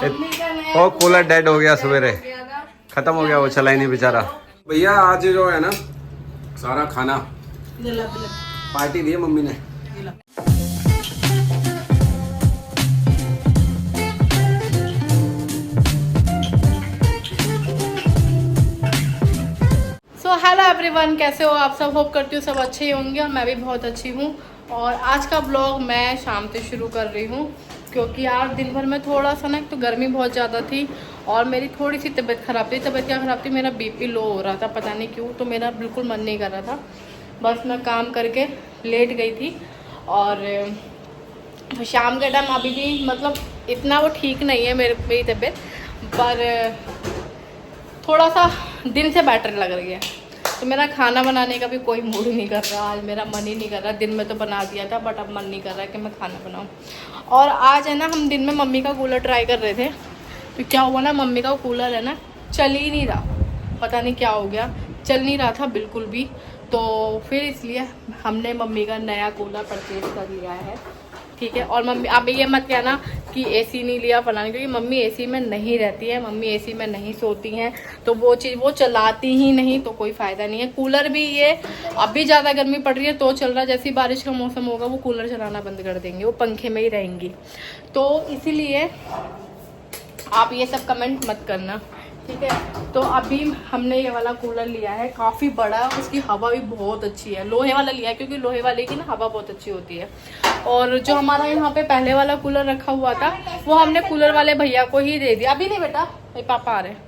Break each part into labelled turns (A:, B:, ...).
A: वो cooler dead हो गया सवेरे, खत्म हो गया, वो चला ही नहीं बेचारा। भैया आज जो है ना सारा खाना पार्टी दी है मम्मी ने।
B: हेलो एवरीवन, कैसे हो आप सब? होप करती हूँ सब अच्छे ही होंगे और मैं भी बहुत अच्छी हूँ। और आज का ब्लॉग मैं शाम से शुरू कर रही हूँ क्योंकि आज दिन भर में थोड़ा सा ना, तो गर्मी बहुत ज़्यादा थी और मेरी थोड़ी सी तबीयत ख़राब थी। तबीयत क्या ख़राब थी, मेरा बीपी लो हो रहा था, पता नहीं क्यों। तो मेरा बिल्कुल मन नहीं कर रहा था, बस मैं काम करके लेट गई थी। और शाम के टाइम अभी भी मतलब इतना वो ठीक नहीं है मेरी तबीयत, पर थोड़ा सा दिन से बेटर लग रही है। तो मेरा खाना बनाने का भी कोई मूड नहीं कर रहा, आज मेरा मन ही नहीं कर रहा। दिन में तो बना दिया था बट अब मन नहीं कर रहा है कि मैं खाना बनाऊं। और आज है ना, हम दिन में मम्मी का कूलर ट्राई कर रहे थे, तो क्या हुआ ना, मम्मी का कूलर है ना चल ही नहीं रहा, पता नहीं क्या हो गया, चल नहीं रहा था बिल्कुल भी। तो फिर इसलिए हमने मम्मी का नया कूलर परचेज कर लिया है, ठीक है। और मम्मी अब ये मत कहना कि एसी नहीं लिया फलाना, क्योंकि मम्मी एसी में नहीं रहती है, मम्मी एसी में नहीं सोती हैं, तो वो चीज़ वो चलाती ही नहीं, तो कोई फ़ायदा नहीं है। कूलर भी ये अभी ज़्यादा गर्मी पड़ रही है तो चल रहा है, जैसी बारिश का मौसम होगा वो कूलर चलाना बंद कर देंगे, वो पंखे में ही रहेंगी। तो इसीलिए आप ये सब कमेंट मत करना, ठीक है। तो अभी हमने ये वाला कूलर लिया है, काफ़ी बड़ा, उसकी हवा भी बहुत अच्छी है। लोहे वाला लिया है क्योंकि लोहे वाले की ना हवा बहुत अच्छी होती है। और जो हमारा यहाँ पे पहले वाला कूलर रखा हुआ था वो हमने कूलर वाले भैया को ही दे दिया। अभी नहीं बेटा, मेरे पापा आ रहे हैं,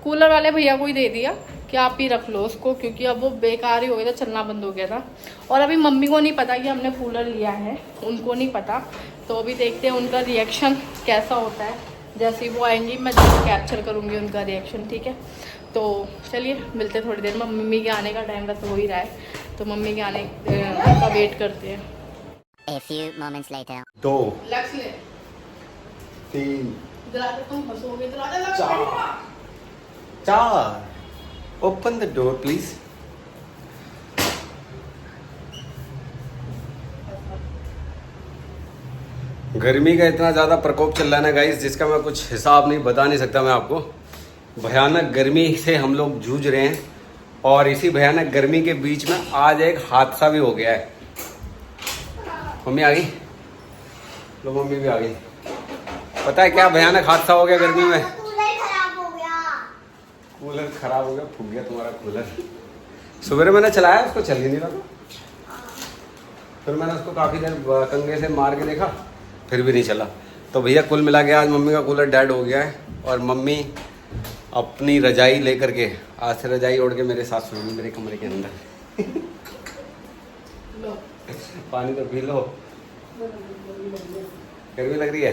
B: कूलर वाले भैया को ही दे दिया कि आप ही रख लो उसको, क्योंकि अब वो बेकार ही हो गया था, चलना बंद हो गया था। और अभी मम्मी को नहीं पता कि हमने कूलर लिया है, उनको नहीं पता। तो अभी देखते हैं उनका रिएक्शन कैसा होता है, जैसे वो आएंगी मैं जरूर कैप्चर करूँगी उनका रिएक्शन, ठीक है। तो चलिए मिलते थोड़ी देर में, मम्मी के आने का टाइम वैसे हो ही रहा है, तो मम्मी के आने का वेट करते हैं।
C: A few moments later.
A: 2
B: लक्ष्य ले
A: 3
B: तुम हंसोगे,
A: 4 ओपन द डोर प्लीज। गर्मी का इतना ज़्यादा प्रकोप चल रहा है ना गाइस, जिसका मैं कुछ हिसाब नहीं बता नहीं सकता मैं आपको। भयानक गर्मी से हम लोग जूझ रहे हैं और इसी भयानक गर्मी के बीच में आज एक हादसा भी हो गया है। मम्मी आ गई, लो मम्मी भी आ गई। पता है क्या भयानक हादसा हो गया गर्मी में?
C: कूलर खराब हो गया।
A: कूलर खराब हो गया, फूक गया तुम्हारा कूलर। सुबह मैंने चलाया, उसको चल ही नहीं रहा था। फिर मैंने उसको काफ़ी देर कंघे से मार के देखा, फिर भी नहीं चला। तो भैया कुल मिला के आज मम्मी का कूलर डेड हो गया है और मम्मी अपनी रजाई लेकर के आज से रजाई ओढ़ के मेरे साथ सोएंगी मेरे कमरे के अंदर।
B: लो
A: पानी तो पी लो, गर्मी लग रही है।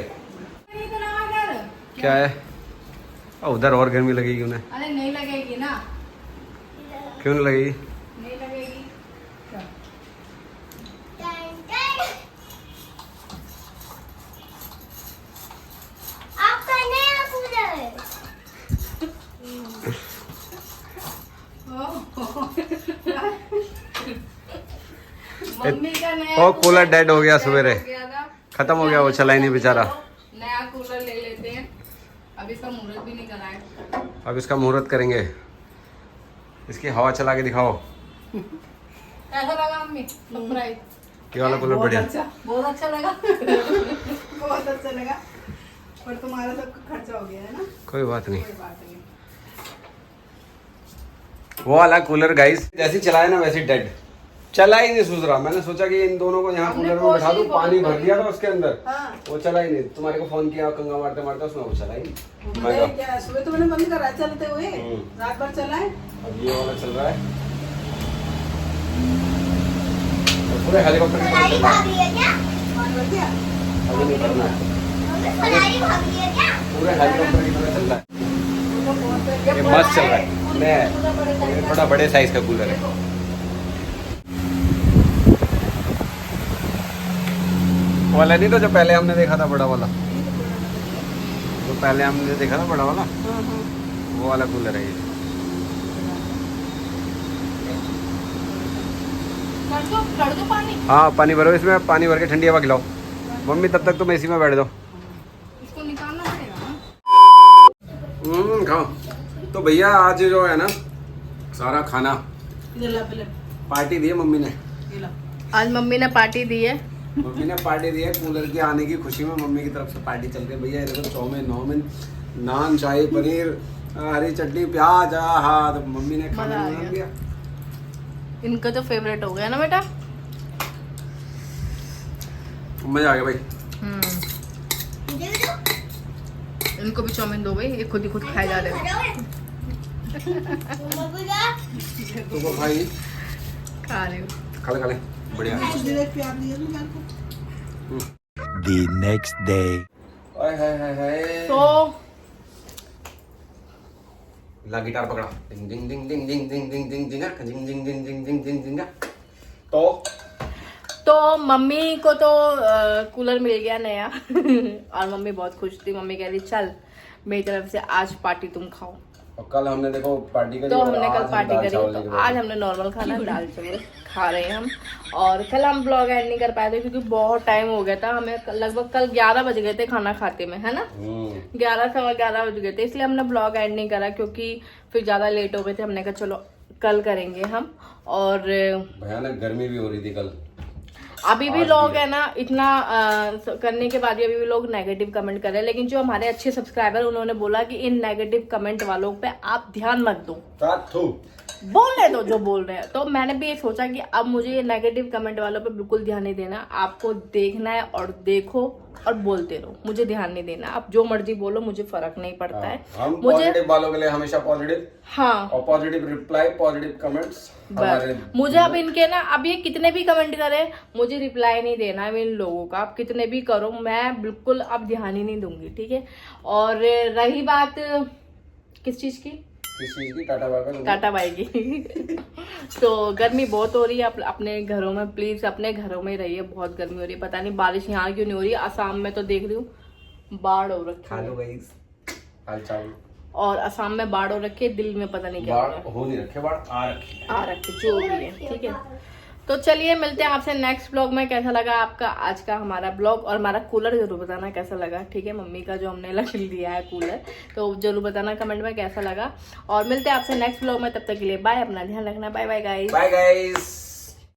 A: क्या है? उधर और गर्मी लगेगी उन्हें।
B: अरे नहीं लगेगी ना,
A: क्यों नहीं लगेगी?
B: नहीं लगेगी।
C: आपका नया कूलर।
B: मम्मी का नया
A: वो कूलर डेड हो गया सवेरे,
B: गया था,
A: खत्म हो गया, वो चला ही नहीं बेचारा।
B: नया कूलर ले लेते हैं, अभी इसका मुहूर्त भी नहीं कराए।
A: अब इसका मुहूर्त करेंगे, इसकी हवा चला के दिखाओ।
B: कैसा लगा मम्मी सरप्राइज?
A: ये वाला कूलर बढ़िया,
B: बहुत अच्छा लगा। बहुत अच्छा लगा, पर तुम्हारा सब खर्चा हो गया है ना।
A: कोई बात नहीं।
B: कोई बात नहीं।
A: वो वाला कूलर गाइस जैसे चलाया ना वैसे डेड, चला ही नहीं सूझ रहा। मैंने सोचा कि इन दोनों को यहाँ कूलर में बैठा दूं, पानी भर दिया था उसके अंदर,
B: हाँ।
A: वो चला ही नहीं। तुम्हारे को फोन किया कंगा मारते मारते, उसमें वो चला ही नहीं। मैं कहा,
D: क्या सुबह तो मैंने बंद करा चलते हुए, रात भर चला है।
A: अब ये वाला चल रहा है, और पूरे हेलीकॉप्टर की तरह चल रहा है।
C: क्या?
D: पानी भर गया?
A: अभी नहीं करना है,
C: फरारी भाभी है क्या?
A: पूरे हेलीकॉप्टर की तरह चल रहा है। ये मस्त चल रहा है। ये थोड़ा बड़े साइज का कूलर है। वो वाला नहीं तो जो पहले हमने देखा था बड़ा वाला, जो पहले हमने देखा था बड़ा वाला, वो वाला कूलर है ये।
B: कर दो पानी।
A: हाँ पानी भरो इसमें, पानी भर के ठंडी हवा खिलाओ। मम्मी तब तक तुम एसी में बैठ जाओ।
B: इसको निकालना पड़ेगा ना।
A: खाओ। तो भैया आज जो है ना सारा खाना
D: इधर ला पहले,
A: पार्टी दी है मम्मी ने।
D: ये ला।
B: आज मम्मी ने पार्टी दी है।
A: मम्मी ने पार्टी दी है, कूलर के आने की खुशी में मम्मी की तरफ से पार्टी चल रही है। भैया इधर चाउमीन नौमिन नान शाही पनीर हरी चटनी प्याज। हाँ तो मम्मी ने
B: मजा
A: खाना
B: आ
A: बना
B: गया।
A: दिया।
B: इनका तो फेवरेट हो गया ना बेटा।
A: मजा आ गया भाई।
C: दे दो।
B: इनको भी चाउमीन दो भाई, ये खुद ही खुद खाए जा रहे हैं।
A: तो भाई
B: खा रहे हो।
A: खा ले बढ़िया।
D: कुछ देर एक प्यार दिया ना मेरे को।
E: The next day.
A: हाय हाय हाय हाय।
B: तो
A: ला गिटार पकड़ा। डिंग डिंग डिंग डिंग डिंग डिंग डिंग डिंग डिंग डिंग डिंग डिंग डिंग डिंग डिंग डिंग।
B: तो मम्मी को तो कूलर मिल गया नया और मम्मी बहुत खुश थी। मम्मी कह रही चल मेरी तरफ से आज पार्टी तुम खाओ।
A: और कल हमने देखो पार्टी करी।
B: तो
A: और
B: हमने कल
A: आज
B: पार्टी
A: दाल
B: करी,
A: चावल
B: तो
A: लेके
B: आज
A: बैठे।
B: हमने नॉर्मल खाना दाल चावल खा रहे हैं हम। और कल हम ब्लॉग एंड नहीं कर पाए थे क्योंकि बहुत टाइम हो गया था। हमें लगभग कल 11 बज गए थे खाना खाते में, है ना। 11 सवा 11 बज गए थे, इसलिए हमने ब्लॉग एंड नहीं करा क्योंकि फिर ज्यादा लेट हो गए थे। हमने कहा चलो कल करेंगे हम। और
A: भयानक गर्मी भी हो रही थी कल।
B: अभी भी लोग है ना इतना करने के बाद भी अभी भी लोग नेगेटिव कमेंट कर रहे हैं, लेकिन जो हमारे अच्छे सब्सक्राइबर उन्होंने बोला कि इन नेगेटिव कमेंट वालों पे आप ध्यान मत दो, बोलने दो जो बोल रहे हैं। तो मैंने भी ये सोचा कि अब मुझे ये नेगेटिव कमेंट वालों पे बिल्कुल ध्यान नहीं देना। आपको देखना है और देखो और बोलते रहो, मुझे ध्यान नहीं देना। आप जो मर्जी बोलो, मुझे फर्क नहीं पड़ता है।
A: हम
B: मुझे
A: पॉजिटिव वालों के लिए हमेशा पॉजिटिव।
B: हाँ
A: और पॉजिटिव रिप्लाई पॉजिटिव कमेंट्स हमारे।
B: बस मुझे अब इनके ना, अब ये कितने भी कमेंट करें मुझे रिप्लाई नहीं देना है इन लोगों का। आप कितने भी करो, मैं बिल्कुल अब ध्यान ही नहीं दूंगी, ठीक है। और रही बात किस चीज की,
A: किस चीज की? Tata bye bye.
B: Tata bye की तो गर्मी बहुत हो रही है। अपने घरों में प्लीज अपने घरों में ही रहिए, बहुत गर्मी हो रही है। पता नहीं बारिश यहाँ क्यों नहीं हो रही है। असम में तो देख रही हूँ बाढ़ हो रखी है।
A: हेलो गाइस, हाल चाल।
B: और असम में बाढ़ हो रखी है, दिल्ली में पता नहीं क्या हो
A: बाढ़
B: रहा है।
A: हो नहीं रखे, बाढ़ आ रखी है।
B: आ रखे जो भी है, ठीक है। तो चलिए मिलते हैं आपसे नेक्स्ट ब्लॉग में। कैसा लगा आपका आज का हमारा ब्लॉग, और हमारा कूलर जरूर बताना कैसा लगा, ठीक है। मम्मी का जो हमने लग लिया है कूलर, तो जरूर बताना कमेंट में कैसा लगा। और मिलते हैं आपसे नेक्स्ट ब्लॉग में, तब तक के लिए बाय। अपना ध्यान रखना, bye bye guys.
A: Bye guys.